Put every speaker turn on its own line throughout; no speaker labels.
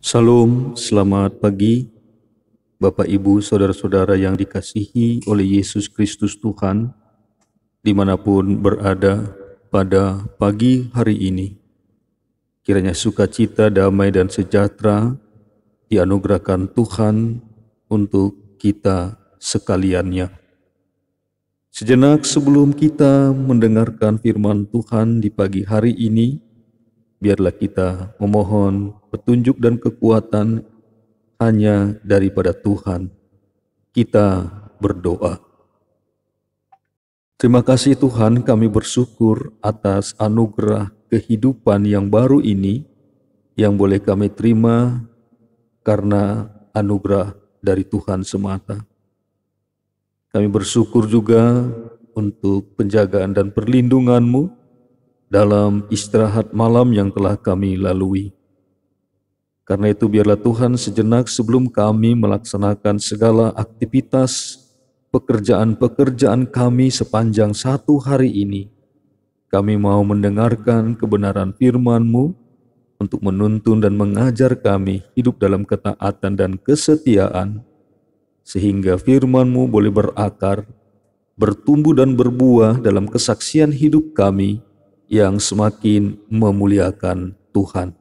Salam, selamat pagi, Bapak Ibu, Saudara-saudara yang dikasihi oleh Yesus Kristus Tuhan, dimanapun berada pada pagi hari ini. Kiranya sukacita, damai, dan sejahtera dianugerahkan Tuhan untuk kita sekaliannya. Sejenak sebelum kita mendengarkan firman Tuhan di pagi hari ini, biarlah kita memohon petunjuk dan kekuatan hanya daripada Tuhan. Kita berdoa. Terima kasih Tuhan, kami bersyukur atas anugerah kehidupan yang baru ini yang boleh kami terima karena anugerah dari Tuhan semata. Kami bersyukur juga untuk penjagaan dan perlindungan-Mu dalam istirahat malam yang telah kami lalui. Karena itu biarlah Tuhan sejenak sebelum kami melaksanakan segala aktivitas pekerjaan-pekerjaan kami sepanjang satu hari ini, kami mau mendengarkan kebenaran firman-Mu untuk menuntun dan mengajar kami hidup dalam ketaatan dan kesetiaan, sehingga firman-Mu boleh berakar, bertumbuh dan berbuah dalam kesaksian hidup kami yang semakin memuliakan Tuhan.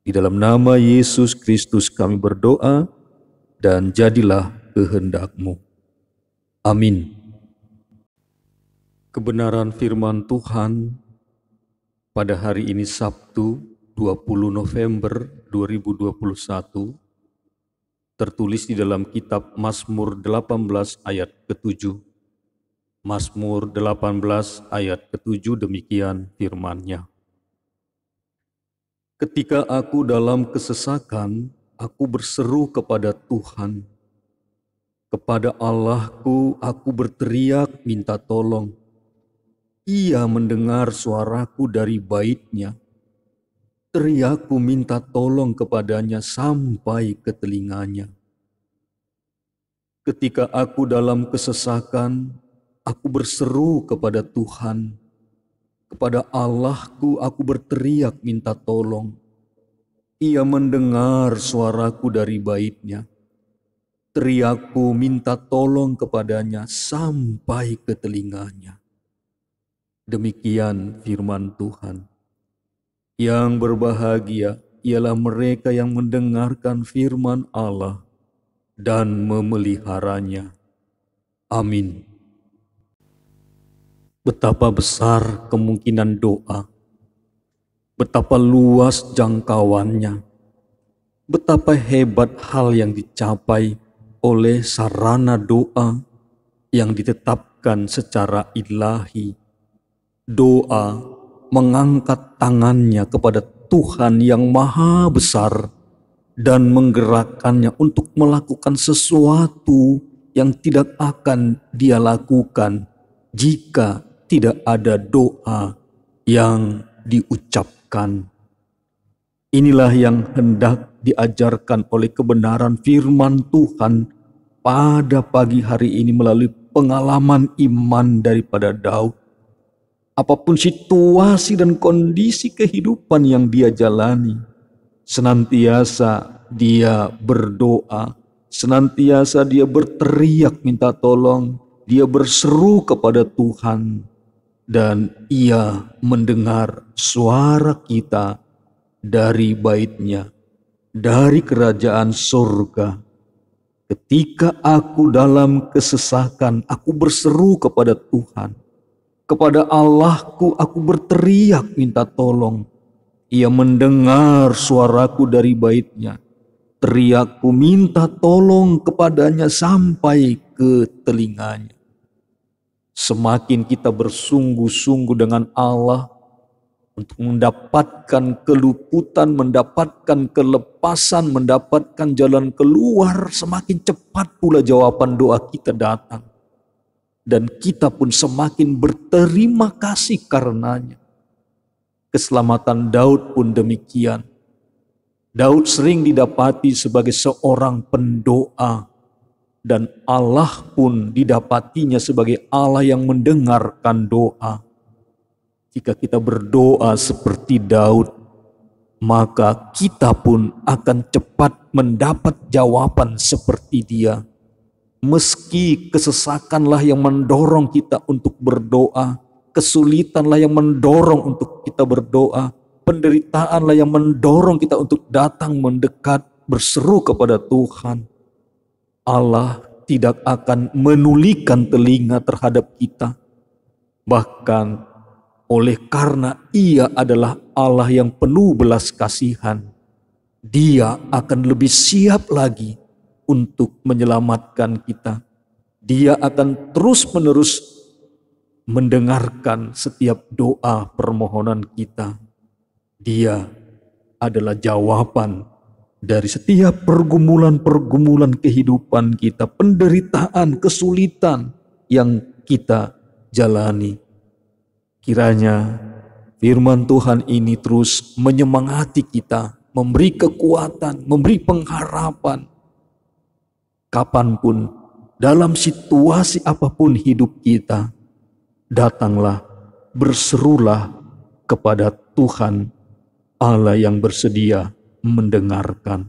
Di dalam nama Yesus Kristus kami berdoa, dan jadilah kehendak-Mu. Amin. Kebenaran firman Tuhan pada hari ini Sabtu 20 November 2021 tertulis di dalam kitab Mazmur 18 ayat ke-7. Mazmur 18 ayat ke-7 demikian firman-Nya. Ketika aku dalam kesesakan, aku berseru kepada Tuhan. Kepada Allahku aku berteriak minta tolong. Ia mendengar suaraku dari bait-Nya. Teriakku minta tolong kepadanya sampai ke telinganya. Ketika aku dalam kesesakan, aku berseru kepada Tuhan. Kepada Allahku aku berteriak minta tolong. Ia mendengar suaraku dari bait-Nya. Teriakku minta tolong kepadanya sampai ke telinganya. Demikian firman Tuhan. Yang berbahagia ialah mereka yang mendengarkan firman Allah dan memeliharanya. Amin. Betapa besar kemungkinan doa, betapa luas jangkauannya, betapa hebat hal yang dicapai oleh sarana doa yang ditetapkan secara ilahi. Doa mengangkat tangannya kepada Tuhan yang Maha Besar dan menggerakkannya untuk melakukan sesuatu yang tidak akan dia lakukan jika tidak ada doa yang diucapkan. Inilah yang hendak diajarkan oleh kebenaran firman Tuhan pada pagi hari ini melalui pengalaman iman daripada Daud. Apapun situasi dan kondisi kehidupan yang dia jalani, senantiasa dia berdoa, senantiasa dia berteriak minta tolong, dia berseru kepada Tuhan, dan ia mendengar suara kita dari bait-Nya, dari kerajaan surga. Ketika aku dalam kesesakan, aku berseru kepada Tuhan. Kepada Allahku aku berteriak minta tolong. Ia mendengar suaraku dari bait-Nya. Teriakku minta tolong kepadanya sampai ke telinganya. Semakin kita bersungguh-sungguh dengan Allah untuk mendapatkan keluputan, mendapatkan kelepasan, mendapatkan jalan keluar, semakin cepat pula jawaban doa kita datang. Dan kita pun semakin berterima kasih karenanya. Keselamatan Daud pun demikian. Daud sering didapati sebagai seorang pendoa, dan Allah pun didapatinya sebagai Allah yang mendengarkan doa. Jika kita berdoa seperti Daud, maka kita pun akan cepat mendapat jawaban seperti Dia. Meski kesesakanlah yang mendorong kita untuk berdoa, kesulitanlah yang mendorong untuk kita berdoa, penderitaanlah yang mendorong kita untuk datang mendekat, berseru kepada Tuhan. Allah tidak akan menulikan telinga terhadap kita. Bahkan oleh karena Ia adalah Allah yang penuh belas kasihan, Dia akan lebih siap lagi untuk menyelamatkan kita. Dia akan terus-menerus mendengarkan setiap doa permohonan kita. Dia adalah jawaban dari setiap pergumulan-pergumulan kehidupan kita, penderitaan, kesulitan yang kita jalani. Kiranya firman Tuhan ini terus menyemangati kita, memberi kekuatan, memberi pengharapan. Kapanpun, dalam situasi apapun hidup kita, datanglah, berserulah kepada Tuhan Allah yang bersedia mendengarkan.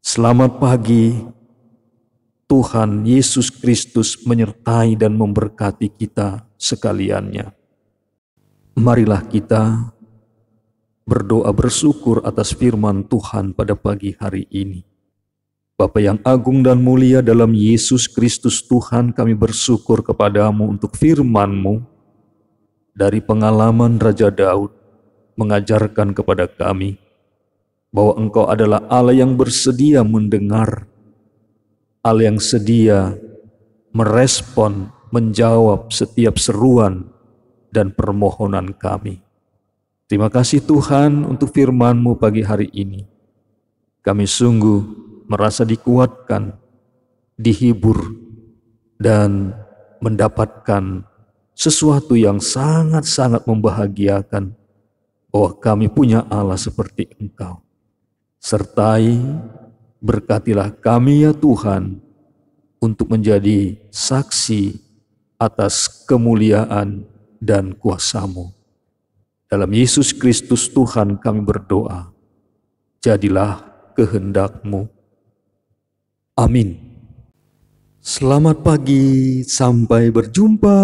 Selamat pagi, Tuhan Yesus Kristus menyertai dan memberkati kita sekaliannya. Marilah kita berdoa bersyukur atas firman Tuhan pada pagi hari ini. Bapa yang agung dan mulia dalam Yesus Kristus Tuhan, kami bersyukur kepadamu untuk firman-Mu. Dari pengalaman Raja Daud mengajarkan kepada kami bahwa Engkau adalah Allah yang bersedia mendengar, Allah yang sedia merespon, menjawab setiap seruan dan permohonan kami. Terima kasih Tuhan untuk firman-Mu pagi hari ini. Kami sungguh merasa dikuatkan, dihibur, dan mendapatkan sesuatu yang sangat-sangat membahagiakan, bahwa kami punya Allah seperti Engkau. Sertai, berkatilah kami ya Tuhan, untuk menjadi saksi atas kemuliaan dan kuasa-Mu. Dalam Yesus Kristus Tuhan kami berdoa, jadilah kehendak-Mu. Amin. Selamat pagi, sampai berjumpa.